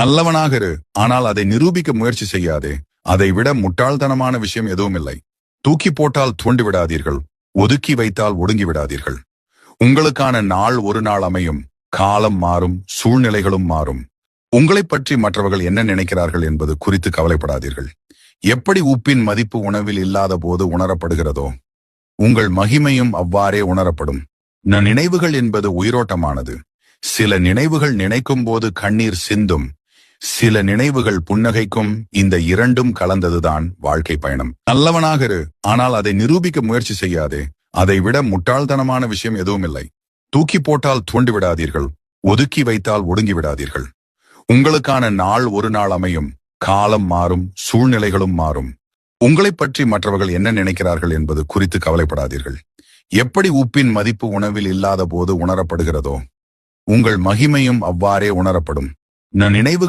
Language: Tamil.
நல்லவனாக இரு, ஆனால் அதை நிரூபிக்க முயற்சி செய்யாதே. அதை விட முட்டாள்தனமான விஷயம் எதுவும் இல்லை. தூக்கி போட்டால் தூண்டி விடாதீர்கள், ஒதுக்கி வைத்தால் ஒடுங்கி விடாதீர்கள். உங்களுக்கான நாள் ஒரு நாள் அமையும், காலம் மாறும், சூழ்நிலைகளும் மாறும். உங்களைப் பற்றி மற்றவர்கள் என்ன நினைக்கிறார்கள் என்பது குறித்து கவலைப்படாதீர்கள். எப்படி உப்பின் மதிப்பு உணவில் இல்லாத போது உணரப்படுகிறதோ, உங்கள் மகிமையும் அவ்வாறே உணரப்படும். நினைவுகள் என்பது உயிரோட்டமானது. சில நினைவுகள் நினைக்கும் போது கண்ணீர் சிந்தும், சில நினைவுகள் புன்னகைக்கும். இந்த இரண்டும் கலந்ததுதான் வாழ்க்கை பயணம். நல்லவனாக இரு, ஆனால் அதை நிரூபிக்க முயற்சி செய்யாதே. அதை விட முட்டாள்தனமான விஷயம் எதுவும் இல்லை. தூக்கி போட்டால் தூண்டி விடாதீர்கள், ஒதுக்கி வைத்தால் ஒடுங்கி விடாதீர்கள். உங்களுக்கான நாள் ஒரு நாள் அமையும், காலம் மாறும், சூழ்நிலைகளும் மாறும். உங்களைப் பற்றி மற்றவர்கள் என்ன நினைக்கிறார்கள் என்பது குறித்து கவலைப்படாதீர்கள். எப்படி உப்பின் மதிப்பு உணவில் இல்லாத போது உணரப்படுகிறதோ, உங்கள் மகிமையும் அவ்வாறே உணரப்படும். நினைவுகள்